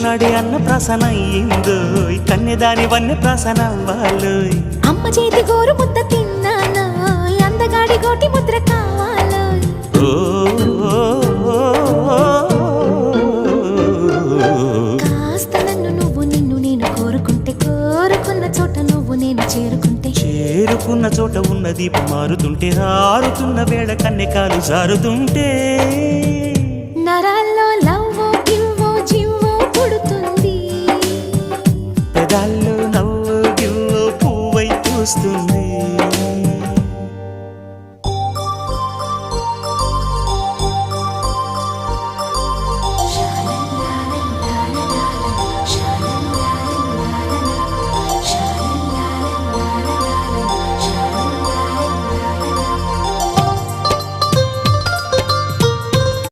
నాడే అన్న ప్రాసన అయ్యిందో కన్యదాని వన్య ప్రాసన అవ్వాలో అమ్మ చేతి గోరు ముద్ద తిన్నాను అందగాడి గోటి ముద్ర కావాలో కాస్త నన్ను నువ్వు నిన్ను నేను కోరుకుంటే కోరుకున్న చోట నువ్వు నేను చేరుకుంటే చేరుకున్న చోట ఉన్న దీపం మారుతుంటే ఆరుతున్న వేళ కన్నెకాలు జారుతుంటే